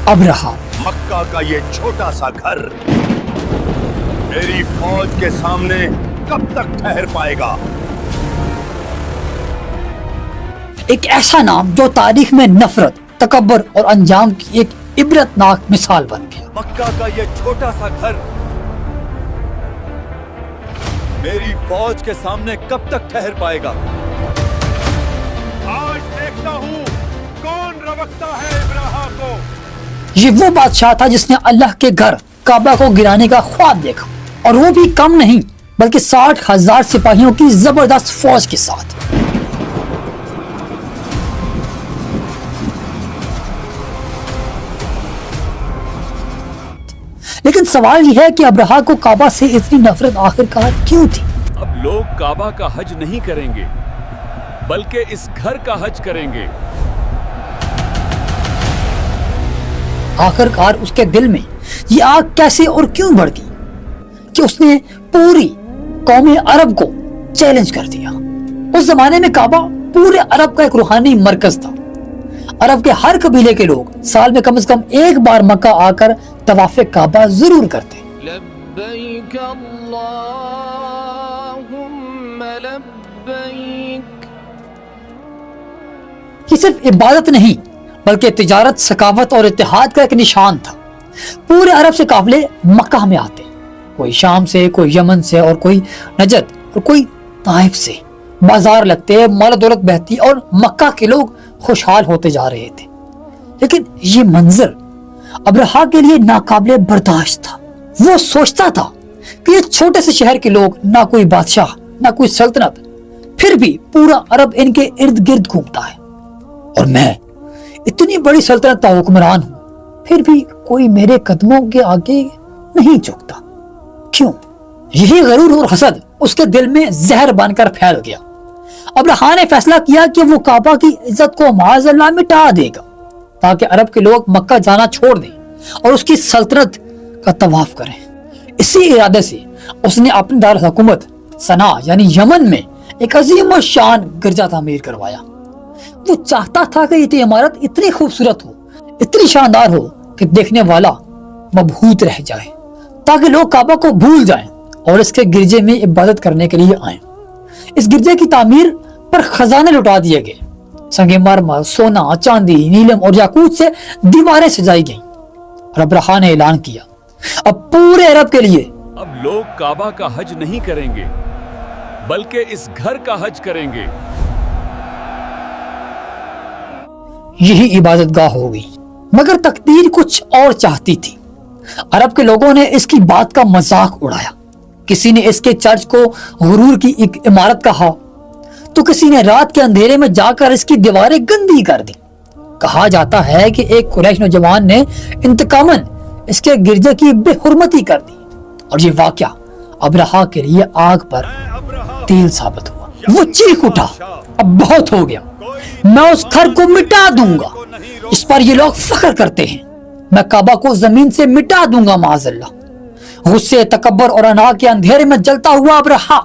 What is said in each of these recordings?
ابرہا مکہ کا یہ چھوٹا سا گھر میری فوج کے سامنے کب تک ٹھہر پائے گا؟ ایک ایسا نام جو تاریخ میں نفرت، تکبر اور انجام کی ایک عبرتناک مثال بن گیا۔ مکہ کا یہ چھوٹا سا گھر میری فوج کے سامنے کب تک ٹھہر پائے گا؟ آج دیکھتا ہوں کون روکتا ہے ابراہا کو۔ یہ وہ بادشاہ تھا جس نے اللہ کے گھر کعبہ کو گرانے کا خواب دیکھا، اور وہ بھی کم نہیں بلکہ 60,000 سپاہیوں کی زبردست فوج کے ساتھ۔ لیکن سوال یہ ہے کہ ابرہا کو کعبہ سے اتنی نفرت آخرکار کیوں تھی؟ اب لوگ کعبہ کا حج نہیں کریں گے بلکہ اس گھر کا حج کریں گے۔ آخرکار اس کے دل میں یہ آگ کیسے اور کیوں بڑھ گئی کہ اس نے پوری قوم عرب کو چیلنج کر دیا۔ اس زمانے میں کعبہ پورے عرب کا ایک روحانی مرکز تھا۔ عرب کے ہر قبیلے کے لوگ سال میں کم از کم ایک بار مکہ آ کر طواف کعبہ ضرور کرتے۔ لبیک اللہم لبیک۔ یہ صرف عبادت نہیں بلکہ تجارت، ثقافت اور اتحاد کا ایک نشان تھا۔ پورے عرب سے قافلے مکہ میں آتے، کوئی شام سے، کوئی یمن سے، اور کوئی نجد اور کوئی طائف سے۔ بازار لگتے، مال و دولت بہتی اور مکہ کے لوگ خوشحال ہوتے جا رہے تھے۔ لیکن یہ منظر ابرہا کے لیے ناقابل برداشت تھا۔ وہ سوچتا تھا کہ یہ چھوٹے سے شہر کے لوگ، نہ کوئی بادشاہ، نہ کوئی سلطنت، پھر بھی پورا عرب ان کے ارد گرد گھومتا ہے، اور میں اتنی بڑی سلطنت کا حکمران ہوں، پھر بھی کوئی میرے قدموں کے آگے نہیں جھکتا، کیوں؟ یہی غرور اور حسد اس کے دل میں زہر بن کر پھیل گیا۔ ابرہا نے فیصلہ کیا کہ وہ کعبہ کی عزت کو معاذ اللہ مٹا دے گا تاکہ عرب کے لوگ مکہ جانا چھوڑ دیں اور اس کی سلطنت کا طواف کریں۔ اسی ارادے سے اس نے اپنے دارالحکومت صنعا یعنی یمن میں ایک عظیم الشان گرجا تعمیر کروایا۔ وہ چاہتا تھا کہ یہ عمارت اتنی خوبصورت ہو، اتنی شاندار ہو کہ دیکھنے والا مبہوت رہ جائے، تاکہ لوگ کعبہ کو بھول جائیں اور اس کے گرجے میں عبادت کرنے کے لیے آئیں۔ اس گرجے کی تعمیر پر خزانے لٹا دیے گئے، سنگ مرمر، سونا، چاندی، نیلم اور یاقوت سے دیواریں سجائی گئیں، اور ابرہا نے اعلان کیا اب پورے عرب کے لیے اب لوگ کعبہ کا حج نہیں کریں گے بلکہ اس گھر کا حج کریں گے۔ یہی عبادت گاہ ہو گئی، مگر تقدیر کچھ اور چاہتی تھی۔ عرب کے لوگوں نے اس کی بات کا مذاق اڑایا۔ کسی نے اس کے چرچ کو غرور کی ایک عمارت کہا، تو کسی نے رات کے اندھیرے میں جا کر اس کی دیواریں گندی کر دی۔ کہا جاتا ہے کہ ایک قریش نوجوان نے انتقاماً اس کے گرجے کی بے حرمتی کر دی، اور یہ واقعہ ابرہا کے لیے آگ پر تیل ثابت ہوا۔ وہ چیخ اٹھا، اب بہت ہو گیا، میں اس گھر کو مٹا دوں گا، اس پر یہ لوگ فخر کرتے ہیں، میں کعبہ کو زمین سے مٹا دوں گا معاذ اللہ۔ غصے، تکبر اور انا کے اندھیرے میں جلتا ہوا ابرہا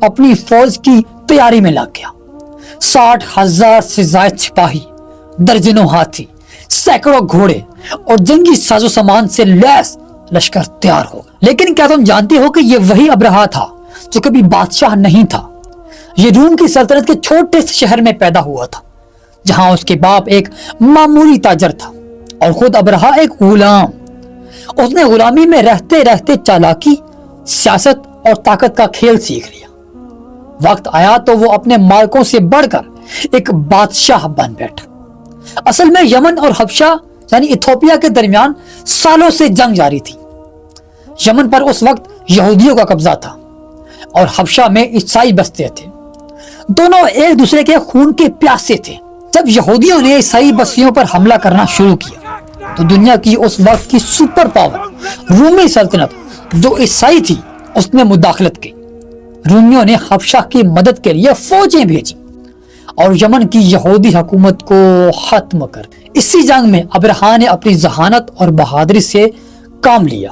اپنی فوج کی تیاری میں لگ گیا۔ 60,000 سے زائد سپاہی، درجنوں ہاتھی، سینکڑوں گھوڑے اور جنگی ساز و سامان سے لیس لشکر تیار ہو گیا۔ لیکن کیا تم جانتے ہو کہ یہ وہی ابرہا تھا جو کبھی بادشاہ نہیں تھا؟ یہ روم کی سلطنت کے چھوٹے سے شہر میں پیدا ہوا تھا، جہاں اس کے باپ ایک معمولی تاجر تھا اور خود ابرہا ایک غلام۔ اس نے غلامی میں رہتے رہتے چالاکی، سیاست اور طاقت کا کھیل سیکھ لیا۔ وقت آیا تو وہ اپنے مالکوں سے بڑھ کر ایک بادشاہ بن بیٹھا۔ اصل میں یمن اور حبشہ یعنی ایتھوپیا کے درمیان سالوں سے جنگ جاری تھی۔ یمن پر اس وقت یہودیوں کا قبضہ تھا اور حبشہ میں عیسائی بستے تھے۔ دونوں ایک دوسرے کے خون کے پیاسے تھے۔ جب یہودیوں نے عیسائی بستیوں پر حملہ کرنا شروع کیا تو دنیا کی اس وقت کی سپر پاور رومی سلطنت جو عیسائی تھی اس نے مداخلت کی۔ رومیوں نے حبشہ کی مدد کے لیے فوجیں بھیجی اور یمن کی یہودی حکومت کو ختم کر۔ اسی جنگ میں ابرہا نے اپنی ذہانت اور بہادری سے کام لیا،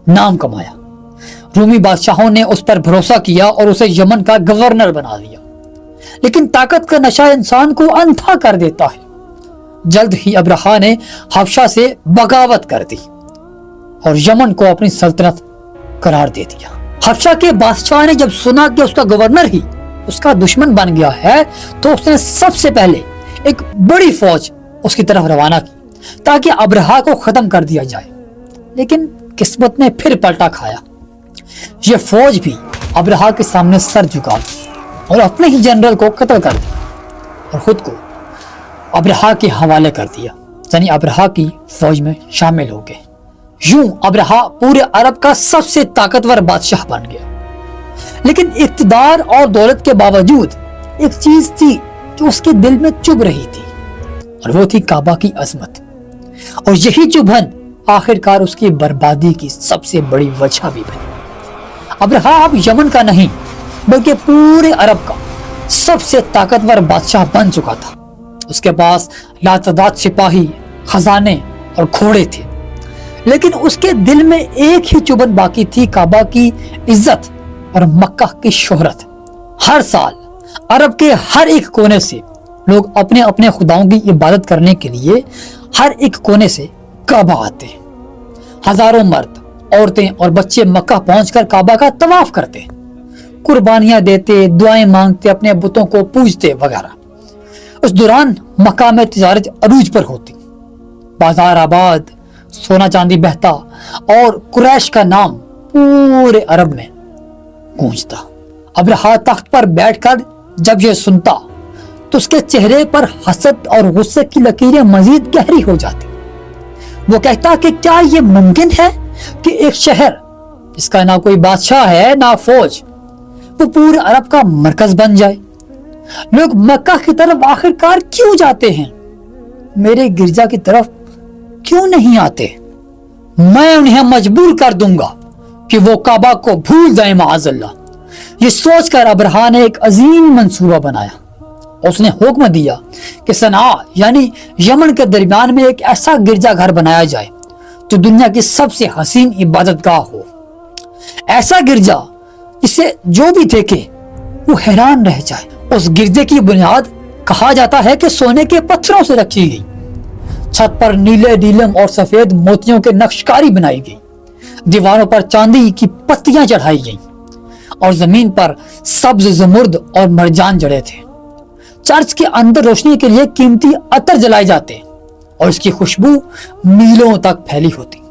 نام کمایا۔ رومی بادشاہوں نے اس پر بھروسہ کیا اور اسے یمن کا گورنر بنا دیا۔ لیکن طاقت کا نشہ انسان کو اندھا کر دیتا ہے۔ जल्द ही अब्रहा ने हबशा से बगावत कर दी और यमन को अपनी सल्तनत करार दे दिया। हबशा के बादशाह ने जब सुना कि उसका गवर्नर ही उसका दुश्मन बन गया है तो उसने सबसे पहले एक बड़ी फौज उसकी तरफ रवाना की ताकि अब्रहा को खत्म कर दिया जाए। लेकिन किस्मत ने फिर पलटा खाया। ये फौज भी अब्रहा के सामने सर झुका दी और अपने ही जनरल को कत्ल कर दिया और खुद को अब्रहा के हवाले कर दिया, यानी अब्रहा की फौज में शामिल हो गए। यूं अब्रहा पूरे अरब का सबसे ताकतवर बादशाह बन गया। लेकिन इक़्तिदार और दौलत के बावजूद एक चीज थी जो उसके दिल में चुभ रही थी और वो थी काबा की अजमत। और यही चुभन आखिरकार उसकी बर्बादी की सबसे बड़ी वजह भी बनी। अब्रहा अब यमन का नहीं बल्कि पूरे अरब का सबसे ताकतवर बादशाह बन चुका था। उसके पास लातादाद सिपाही, खजाने और घोड़े थे। लेकिन उसके दिल में एक ही चुभन बाकी थी, काबा की इज्जत और मक्का की शोहरत। हर साल अरब के हर एक कोने से लोग अपने अपने खुदाओं की इबादत करने के लिए हर एक कोने से काबा आते। हजारों मर्द, औरतें और बच्चे मक्का पहुंचकर काबा का तवाफ करते, कुर्बानियां देते, दुआएं मांगते, अपने बुतों को पूजते वगैरह। उस दौरान मक्का में तिजारत अरूज पर होती, बाजार आबाद, सोना चांदी बहता और कुरैश का नाम पूरे अरब में गूंजता। अब्रहा तख्त पर बैठकर जब यह सुनता तो उसके चेहरे पर हसद और गुस्से की लकीरें मजीद गहरी हो जाती। वो कहता कि क्या ये मुमकिन है कि एक शहर जिसका ना कोई बादशाह है ना फौज, वो पूरे अरब का मरकज बन जाए। लोग मक्का की तरफ आखिरकार क्यों जाते हैं, मेरे गिरजा की तरफ क्यों नहीं आते? मैं उन्हें मजबूर कर दूंगा कि वो काबा को भूल जाए माअज़ल्लाह। ये सोचकर अब्रहा ने एक अजीम मंसूबा बनाया। उसने हुक्म दिया कि सना यानी यमन के दरमियान में एक ऐसा गिरजा घर बनाया जाए जो दुनिया की सबसे हसीन इबादतगाह हो। ऐसा गिरजा जिसे जो भी देखे वो हैरान रह जाए। उस गिरजे की बुनियाद कहा जाता है कि सोने के पत्थरों से रखी गई। छत पर नीले, नीलम और सफेद मोतियों के नक्शकारी बनाई गई। दीवारों पर चांदी की पत्तियां चढ़ाई गई और जमीन पर सब्ज, जमुर्द और मरजान जड़े थे। चर्च के अंदर रोशनी के लिए कीमती अतर जलाए जाते और इसकी खुशबू मीलों तक फैली होती।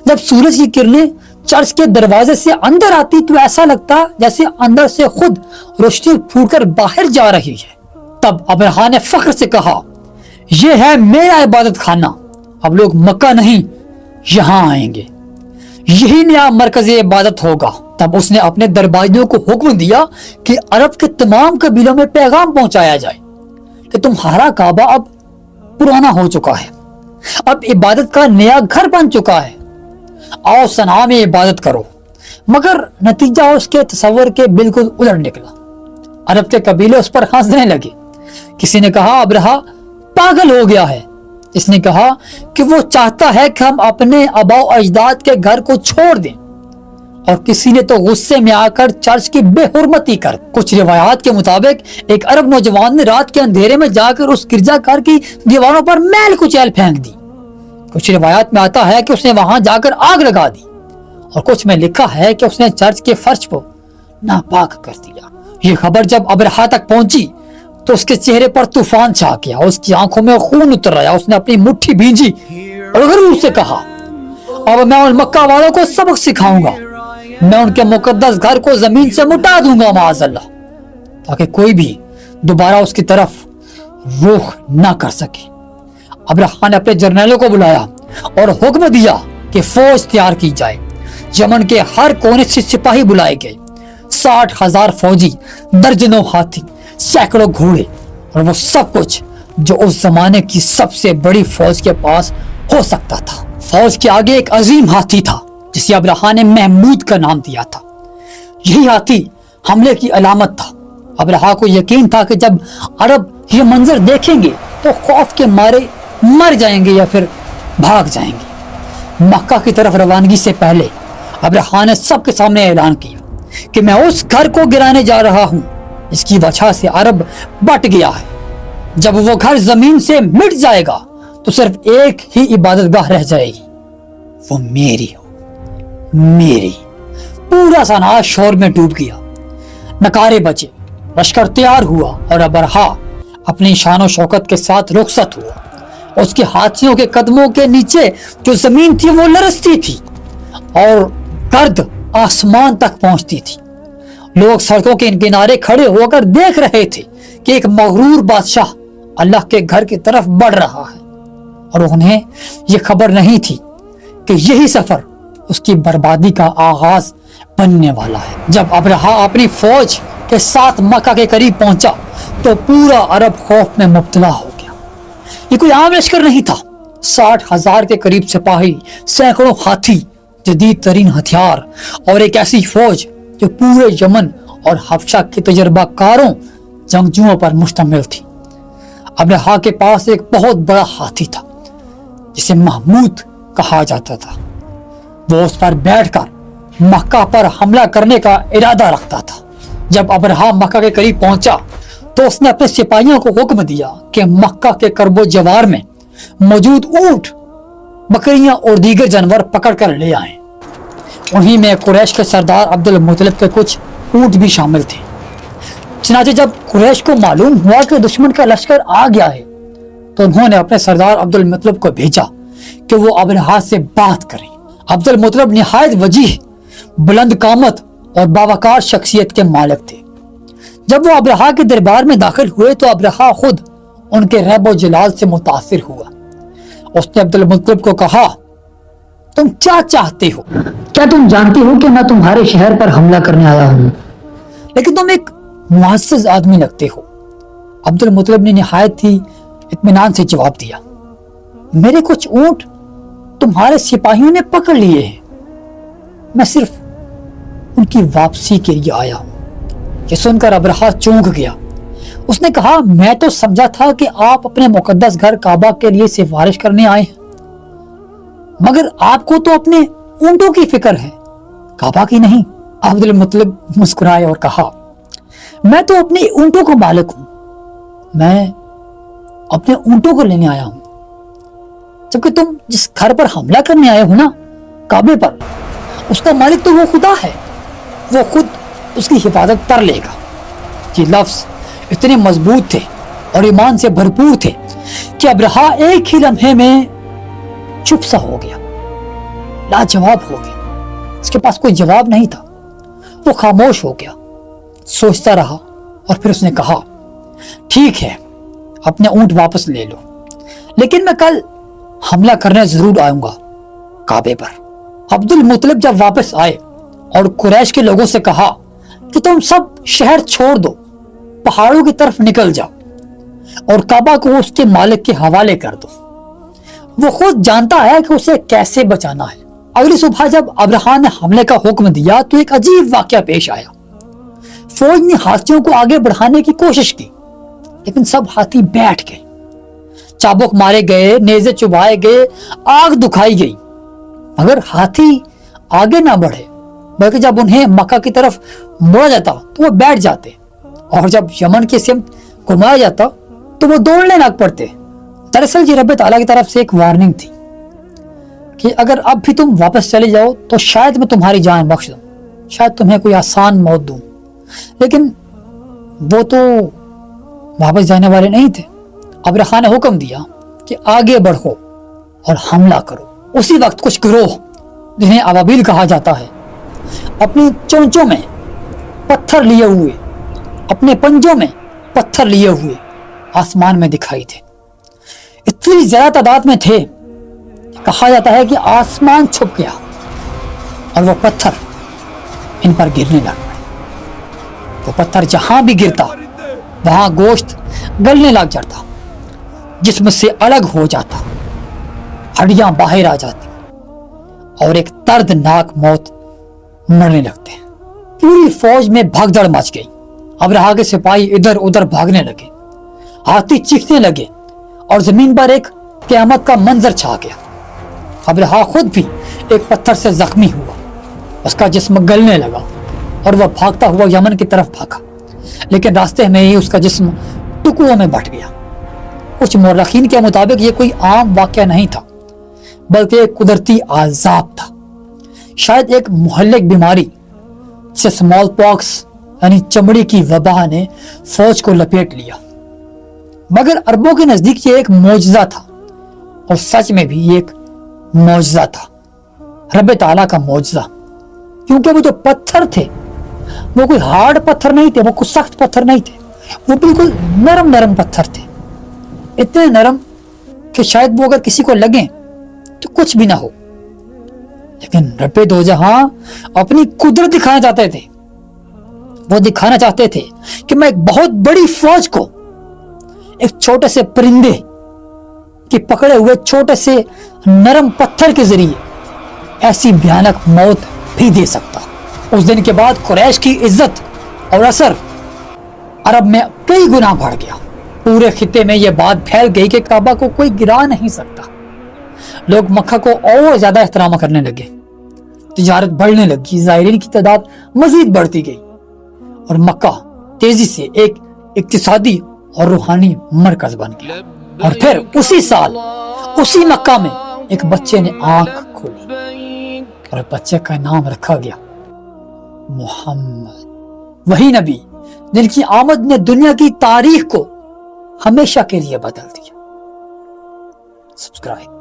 जब सूरज की किरणें चर्च के दरवाजे से अंदर आती तो ऐसा लगता जैसे अंदर से खुद रोशनी फूटकर बाहर जा रही है। तब अब्रहा ने फख्र से कहा, यह है मेरा इबादत खाना, अब लोग मक्का नहीं यहां आएंगे, यही नया मरकज इबादत होगा। तब उसने अपने दरबारियों को हुक्म दिया कि अरब के तमाम कबीलों में पैगाम पहुंचाया जाए कि तुम्हारा काबा अब पुराना हो चुका है, अब इबादत का नया घर बन चुका है, आओ सना में इबादत करो। मगर नतीजा उसके तस्वर के बिल्कुल उलट निकला। अरब के कबीले उस पर हंसने लगे। किसी ने कहा अब्रहा पागल हो गया है। इसने कहा कि वो चाहता है कि हम अपने आबाओ अजदाद के घर को छोड़ दें। और किसी ने तो गुस्से में आकर चर्च की बेहुरमती कर। कुछ रिवायात के मुताबिक एक अरब नौजवान ने रात के अंधेरे में जाकर उस गिरजाघर की दीवारों पर मैल कुचैल फेंक दी। कुछ रिवायात में आता है कि उसने वहां जाकर आग लगा दी और कुछ में लिखा है कि उसने चर्च के फर्श को नापाक कर दिया। ये खबर जब अब्रहा तक पहुंची तो उसके चेहरे पर तूफान छा गया, उसकी आंखों में खून उतर आया। उसने अपनी मुट्ठी भींजी और गरूर से कहा, अब मैं उन मक्का वालों को सबक सिखाऊंगा, मैं उनके मुकद्दस घर को जमीन से मिटा दूंगा माअज़ल्लाह, ताकि कोई भी दोबारा उसकी तरफ रुख ना कर सके। अब्रहा ने अपने जर्नैलों को बुलाया और हुक्म दिया कि फौज तैयार की जाए। यमन के हर कोने से सिपाही बुलाए गए, 60,000 फौजी, दर्जनों हाथी, सैकड़ों घोड़े और वो सब कुछ जो उस जमाने की सबसे बड़ी फौज के पास हो सकता था। फौज के आगे एक अजीम हाथी था जिसे अब्रहा ने महमूद का नाम दिया था। यही हाथी हमले की अलामत था। अब्रहा को यकीन था कि जब अरब ये मंजर देखेंगे तो खौफ के मारे मर जाएंगे या फिर भाग जाएंगे। मक्का की तरफ रवानगी से पहले अब्रहा ने सबके सामने ऐलान किया कि मैं उस घर को गिराने जा रहा हूं इसकी वजह से अरब बट गया है। जब वो घर जमीन से मिट जाएगा तो सिर्फ एक ही इबादत गाह रह जाएगी, वो मेरी हो, मेरी। पूरा सना शोर में डूब गया, नकारे बचे, लश्कर तैयार हुआ और अबरहा अपनी शान शौकत के साथ रुखसत हुआ। उसके हाथियों के कदमों के नीचे जो जमीन थी वो लरसती थी और गर्द आसमान तक पहुंचती थी। लोग सड़कों के किनारे खड़े होकर देख रहे थे कि एक मगरूर बादशाह अल्लाह के घर की तरफ बढ़ रहा है, और उन्हें यह खबर नहीं थी कि यही सफर उसकी बर्बादी का आगाज बनने वाला है। जब अबरहा अपनी फौज के साथ मक्का के करीब पहुंचा तो पूरा अरब खौफ में मुब्तला हो गया। ये कोई आम लश्कर नहीं था। 60,000 के करीब सिपाही, सैकड़ों हाथी, जदीद तरीन हथियार और एक ऐसी फौज जो पूरे यमन और हबशा के तजर्बाकारों जंगजुओं पर मुश्तमिल थी। अबरहा के पास एक बहुत बड़ा हाथी था जिसे महमूद कहा जाता था। वो उस पर बैठकर मक्का पर हमला करने का इरादा रखता था। जब अबरहा मक्का के करीब पहुंचा तो उसने अपने सिपाहियों को हुक्म दिया कि मक्का के करबो जवार में मौजूद ऊंट, बकरियां और दीगर जानवर पकड़ कर ले आए। उन्हीं में कुरैश के सरदार अब्दुल मुतलिब के कुछ ऊंट भी शामिल थे। चनाचे जब कुरैश को मालूम हुआ कि दुश्मन का लश्कर आ गया है तो उन्होंने अपने सरदार अब्दुल मुतलिब को भेजा कि वो अबरहा से बात करें। अब्दुल मुतलिब निहायत वजीह, बुलंद कामत और बावकार शख्सियत के मालिक थे। जब वो अबरहा के दरबार में दाखिल हुए तो अबरहा खुद उनके रहबो जलाल से मुतासिर हुआ। उसने अब्दुल मुतलिब को कहा, तुम क्या चाहते हो? क्या तुम जानते हो कि मैं तुम्हारे शहर पर हमला करने आया हूं, लेकिन तुम एक मुअज़्ज़ज़ आदमी लगते हो। अब्दुल मुतलिब ने निहायत ही इत्मीनान से जवाब दिया, मेरे कुछ ऊंट तुम्हारे सिपाहियों ने पकड़ लिए हैं, मैं सिर्फ उनकी वापसी के लिए आया हूं। ये सुनकर अबरहा चौंक गया। उसने कहा, मैं तो समझा था कि आप अपने मुकद्दस घर काबा के लिए सिफारिश करने आए हैं, मगर आपको तो अपने ऊंटों की फिक्र है, काबा की नहीं। अब्दुल मुतलिब मुस्कुराए और कहा, मैं तो अपने ऊंटों का मालिक हूं, मैं अपने ऊंटों को लेने आया हूं, जबकि तुम जिस घर पर हमला करने आए हो ना, काबे पर, उसका मालिक तो वो खुदा है, वो खुद उसकी हिफाजत कर लेगा। ये लफ्ज इतने मजबूत थे और ईमान से भरपूर थे कि अबरहा एक ही लम्हे में चुप सा हो गया, लाजवाब हो गया। उसके पास कोई जवाब नहीं था। वो खामोश हो गया, सोचता रहा और फिर उसने कहा, ठीक है, अपने ऊंट वापस ले लो, लेकिन मैं कल हमला करने जरूर आऊंगा काबे पर। अब्दुल मुतलिब जब वापस आए और कुरैश के लोगों से कहा कि तुम सब शहर छोड़ दो, पहाड़ों की तरफ निकल जाओ और काबा को उसके मालिक के हवाले कर दो, वो खुद जानता है कि उसे कैसे बचाना है। अगली सुबह जब अबरहा ने हमले का हुक्म दिया तो एक अजीब वाकया पेश आया। फौज ने हाथियों को आगे बढ़ाने की कोशिश की, लेकिन सब हाथी बैठ गए। चाबुक मारे गए, नेज़े चुभाए गए, आग दुखाई गई, मगर हाथी आगे ना बढ़े, बल्कि जब उन्हें मक्का की तरफ मोड़ा जाता तो वो बैठ जाते, और जब यमन की सिमत घुमाया जाता तो वो दौड़ने लग पड़ते। दरअसल ये रब ताला की तरफ से एक वार्निंग थी कि अगर अब भी तुम वापस चले जाओ तो शायद मैं तुम्हारी जान बख्श दूं, शायद तुम्हें कोई आसान मौत दूं। लेकिन वो तो वापस जाने वाले नहीं थे। अबरहा ने हुक्म दिया कि आगे बढ़ो और हमला करो। उसी वक्त कुछ गिरोह, जिन्हें अबाबिल कहा जाता है, अपनी चोंचों में पत्थर लिए हुए, अपने पंजों में पत्थर लिए हुए आसमान में दिखाई थे। इतनी ज्यादा तादाद में थे, कहा जाता है कि आसमान छुप गया और वो पत्थर इन पर गिरने लग गए। वो पत्थर जहां भी गिरता वहां गोश्त गलने लग जाता, जिस्म से अलग हो जाता, हड्डियां बाहर आ जाती और एक दर्दनाक मौत मरने लगते। पूरी फौज में भगदड़ मच गई। अबरहा के सिपाही इधर उधर भागने लगे, हाथी चीखने लगे और जमीन पर एक क़यामत का मंजर छा गया। अबरहा खुद भी एक पत्थर से जख्मी हुआ, उसका जिस्म गलने लगा और वह भागता हुआ यमन की तरफ भागा, लेकिन रास्ते में ही उसका जिस्म टुकड़ों में बट गया। کچھ مورخین کے مطابق یہ کوئی عام واقعہ نہیں تھا بلکہ ایک قدرتی عذاب تھا، شاید ایک مہلک بیماری جسے سمال پاکس یعنی چمڑی کی وبا نے فوج کو لپیٹ لیا۔ مگر عربوں کے نزدیک یہ ایک معجزہ تھا، اور سچ میں بھی یہ ایک معجزہ تھا، رب تعالیٰ کا معجزہ، کیونکہ وہ جو پتھر تھے وہ کوئی ہارڈ پتھر نہیں تھے، وہ کوئی سخت پتھر نہیں تھے، وہ بالکل نرم نرم پتھر تھے، اتنے نرم کہ شاید وہ اگر کسی کو لگیں تو کچھ بھی نہ ہو۔ لیکن رب دو جہاں اپنی قدرت دکھانا چاہتے تھے، وہ دکھانا چاہتے تھے کہ میں ایک بہت بڑی فوج کو ایک چھوٹے سے پرندے کے پکڑے ہوئے چھوٹے سے نرم پتھر کے ذریعے ایسی بھیانک موت بھی دے سکتا۔ اس دن کے بعد قریش کی عزت اور اثر عرب میں کئی گنا بڑھ گیا، پورے خطے میں یہ بات پھیل گئی کہ کعبہ کو کوئی گرا نہیں سکتا۔ لوگ مکہ کو اور زیادہ احترام کرنے لگے، تجارت بڑھنے لگی، زائرین کی تعداد مزید بڑھتی گئی، اور مکہ تیزی سے ایک اقتصادی اور روحانی مرکز بن گیا۔ اور پھر اسی سال اسی مکہ میں ایک بچے نے آنکھ کھولی، اور بچے کا نام رکھا گیا محمد، وہی نبی جن کی آمد نے دنیا کی تاریخ کو ہمیشہ کے لیے بدل دیا۔ سبسکرائب